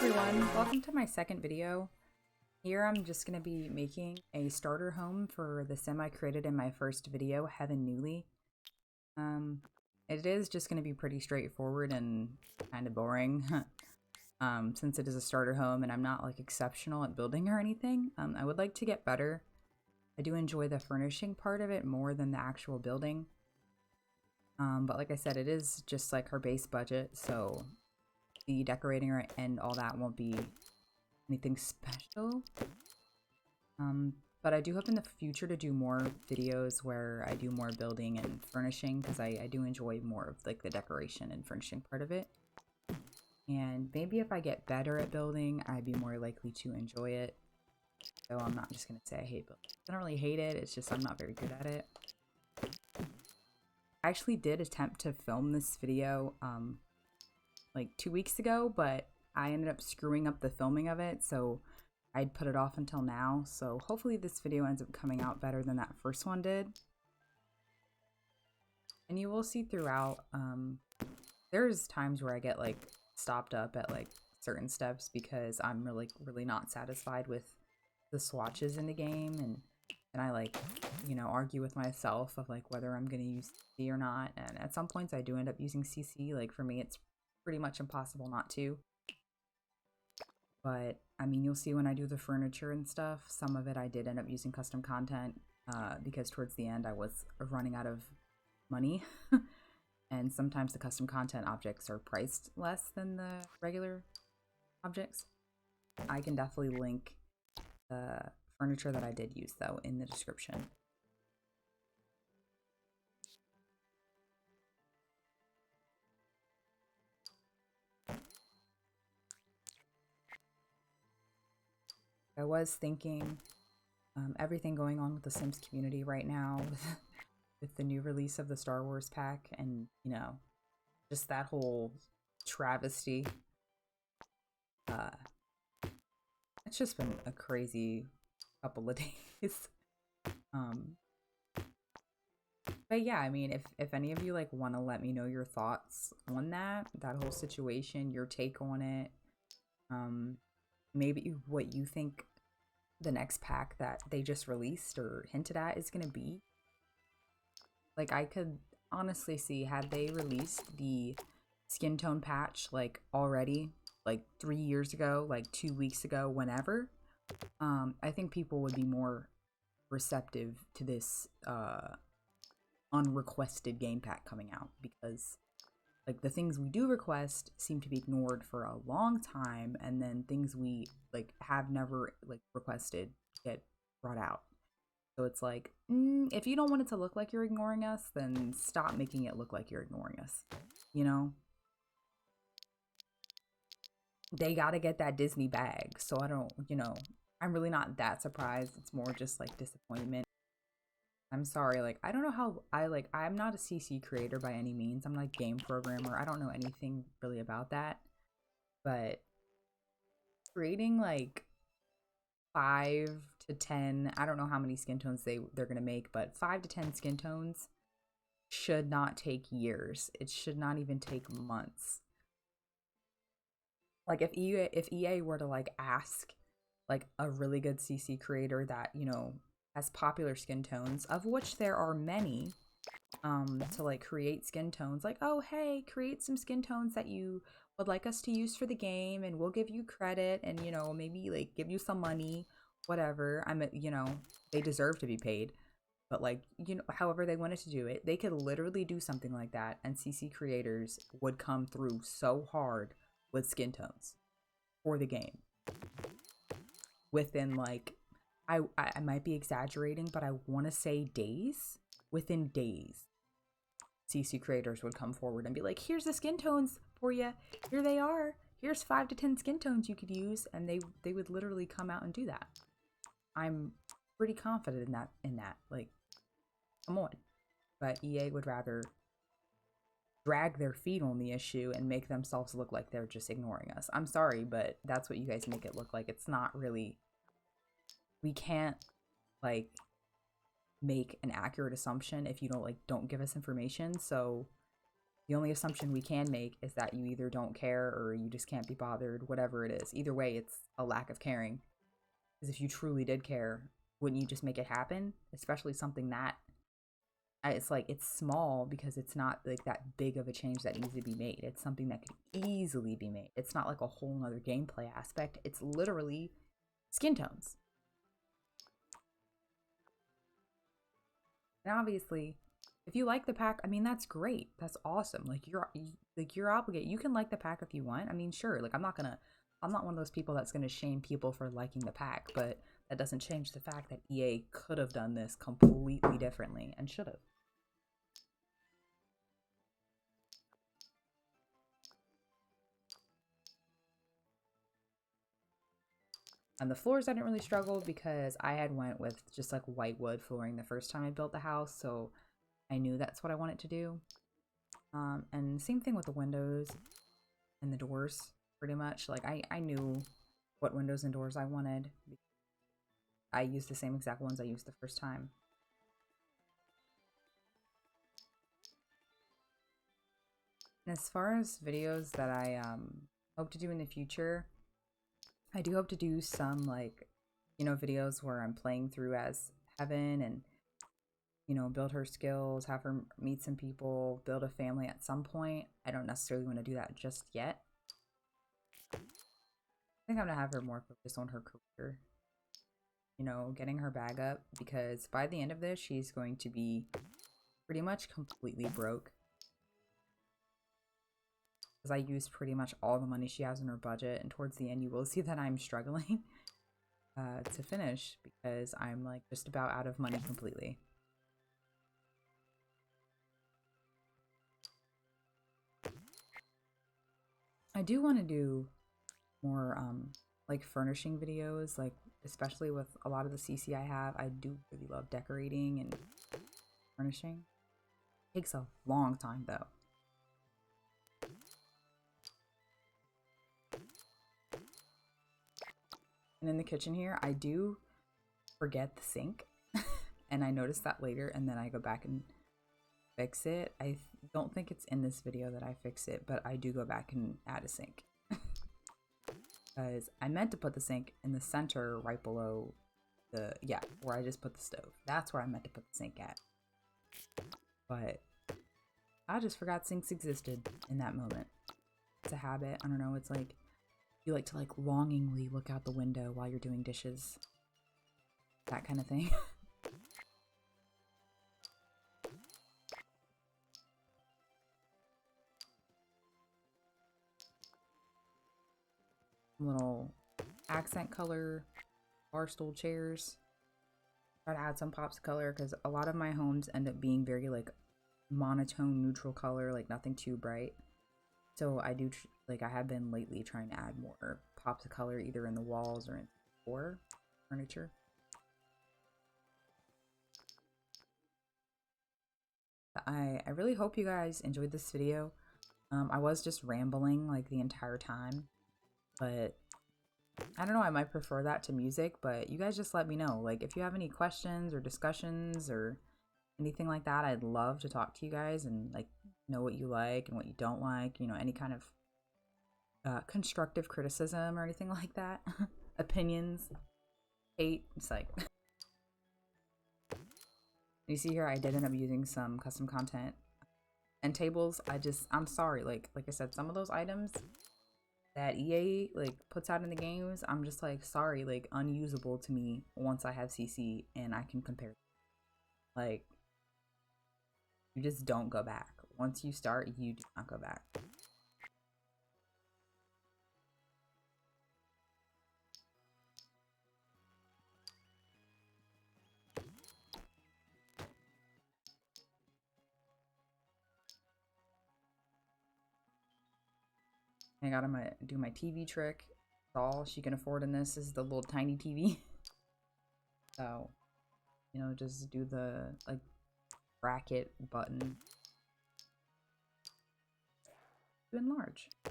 everyone, welcome to my second video. Here I'm just going to be making a starter home for the sim I created in my first video, Heaven Newly. It is just going to be pretty straightforward and kind of boring since it is a starter home and I'm not like exceptional at building or anything. I would like to get better. I do enjoy the furnishing part of it more than the actual building. But like I said, it is just like her base budget, so the decorating and all that won't be anything special. But I do hope in the future to do more videos where I do more building and furnishing, because I do enjoy more of like the decoration and furnishing part of it. And maybe if I get better at building, I'd be more likely to enjoy it. So I'm not just gonna say I hate building. I don't really hate it, it's just I'm not very good at it. I actually did attempt to film this video like 2 weeks ago, but I ended up screwing up the filming of it, so I'd put it off until now. So hopefully this video ends up coming out better than that first one did. And you will see throughout, there's times where I get like stopped up at like certain steps because I'm really not satisfied with the swatches in the game, and I like, you know, argue with myself of like whether I'm gonna use CC or not. And at some points I do end up using CC. Like for me, it's pretty much impossible not to. But I mean, you'll see when I do the furniture and stuff, some of it I did end up using custom content because towards the end I was running out of money. And sometimes the custom content objects are priced less than the regular objects. I can definitely link the furniture that I did use though in the description. I was thinking everything going on with the Sims community right now with the new release of the Star Wars pack, and you know, just that whole travesty. It's just been a crazy couple of days. But yeah, I mean, if any of you like want to let me know your thoughts on that whole situation, your take on it, maybe what you think the next pack that they just released or hinted at is gonna be. Like, I could honestly see, had they released the skin tone patch like already, like 3 years ago, like 2 weeks ago, whenever, I think people would be more receptive to this unrequested game pack coming out, because like the things we do request seem to be ignored for a long time, and then things we like have never like requested get brought out. So it's like, if you don't want it to look like you're ignoring us, then stop making it look like you're ignoring us, you know? They gotta get that Disney bag, so I don't, you know, I'm really not that surprised. It's more just like disappointment. I'm sorry, like, I don't know how I'm not a CC creator by any means. I'm not a game programmer. I don't know anything really about that. But creating like 5 to 10, I don't know how many skin tones they're gonna make, but 5 to 10 skin tones should not take years. It should not even take months. Like if EA were to like ask like a really good CC creator that, you know, has popular skin tones, of which there are many, to like create skin tones, like, oh hey, create some skin tones that you would like us to use for the game, and we'll give you credit, and you know, maybe like give you some money, whatever. You know, they deserve to be paid, but like, you know, however they wanted to do it, they could literally do something like that, and CC creators would come through so hard with skin tones for the game within like, I might be exaggerating, but I want to say days. Within days, CC creators would come forward and be like, here's the skin tones for you. Here they are. Here's 5 to 10 skin tones you could use. And they would literally come out and do that. I'm pretty confident in that. Like, come on. But EA would rather drag their feet on the issue and make themselves look like they're just ignoring us. I'm sorry, but that's what you guys make it look like. It's not really. We can't like make an accurate assumption if you don't give us information. So The only assumption we can make is that you either don't care or you just can't be bothered, whatever it is. Either way, it's a lack of caring. Because if you truly did care, wouldn't you just make it happen? Especially something that it's like it's small because it's not like that big of a change that needs to be made. It's something that could easily be made. It's not like a whole nother gameplay aspect. It's literally skin tones. And obviously, if you like the pack, I mean, that's great. That's awesome. Like you're obligated. You can like the pack if you want. I mean, sure. Like I'm not one of those people that's gonna shame people for liking the pack, but that doesn't change the fact that EA could have done this completely differently and should have. And the floors I didn't really struggle because I had went with just like white wood flooring the first time I built the house, so I knew that's what I wanted to do. And same thing with the windows and the doors, pretty much. Like I knew what windows and doors I wanted. I used the same exact ones I used the first time. And as far as videos that I hope to do in the future, I do hope to do some like, you know, videos where I'm playing through as Heaven and, you know, build her skills, have her meet some people, build a family at some point. I don't necessarily want to do that just yet. I think I'm gonna have her more focused on her career, you know, getting her bag up, because by the end of this, she's going to be pretty much completely broke. Because I used pretty much all the money she has in her budget, and towards the end you will see that I'm struggling to finish because I'm like just about out of money completely. I do want to do more like furnishing videos, like especially with a lot of the CC I have. I do really love decorating and furnishing. It takes a long time though. And in the kitchen here, I do forget the sink. And I noticed that later, and then I go back and fix it. I don't think it's in this video that I fix it, but I do go back and add a sink. Because I meant to put the sink in the center right below the, yeah, where I just put the stove. That's where I meant to put the sink at. But I just forgot sinks existed in that moment. It's a habit. I don't know. It's like you like to like longingly look out the window while you're doing dishes. That kind of thing. Little accent color bar stool chairs. Try to add some pops of color because a lot of my homes end up being very like monotone neutral color, like nothing too bright. So I do like I have been lately trying to add more pops of color either in the walls or in the floor furniture. I really hope you guys enjoyed this video. I was just rambling like the entire time, but I don't know, I might prefer that to music, but you guys just let me know. Like if you have any questions or discussions or anything like that, I'd love to talk to you guys and like know what you like and what you don't like, you know, any kind of constructive criticism or anything like that. Opinions, hate, it's like you see here I did end up using some custom content and tables. I'm sorry, like I said, some of those items that EA like puts out in the games, I'm just like sorry, like unusable to me once I have CC and I can compare. Like you just don't go back. Once you start, you do not go back. I gotta do my TV trick. That's all she can afford in this is the little tiny TV. So, you know, just do the like bracket button to enlarge. I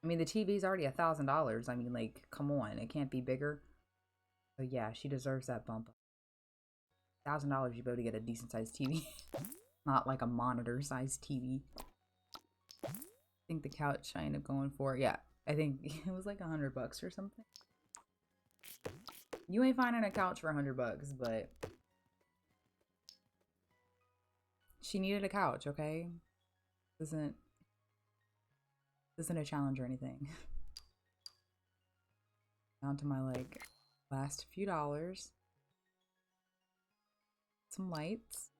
mean, the TV's already $1,000. I mean, like, come on, it can't be bigger. So yeah, she deserves that bump. $1,000, you better get a decent sized TV. not like a monitor-sized TV. I think the couch I ended up going for, yeah, I think it was like $100 or something. You ain't finding a couch for $100, but she needed a couch, okay? Isn't a challenge or anything. Down to my like last few dollars. Some lights.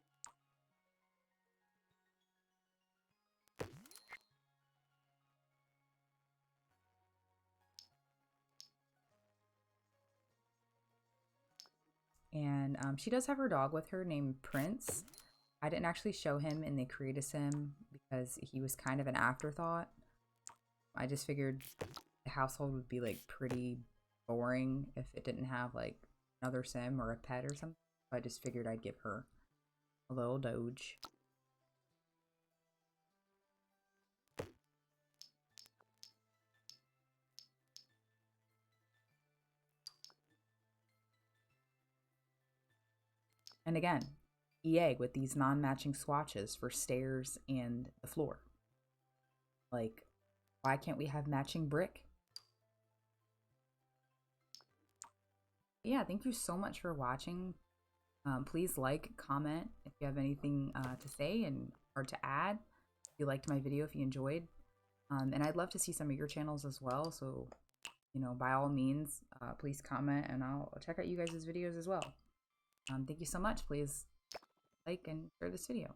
And she does have her dog with her named Prince. I didn't actually show him in the Create a Sim because he was kind of an afterthought. I just figured the household would be like pretty boring if it didn't have like another sim or a pet or something. So I just figured I'd give her a little doge. And again, EA with these non-matching swatches for stairs and the floor. Like, why can't we have matching brick? Yeah, thank you so much for watching. Please like, comment if you have anything to say and or to add. If you liked my video, if you enjoyed. And I'd love to see some of your channels as well. So, you know, by all means, please comment and I'll check out you guys' videos as well. Thank you so much. Please like and share this video.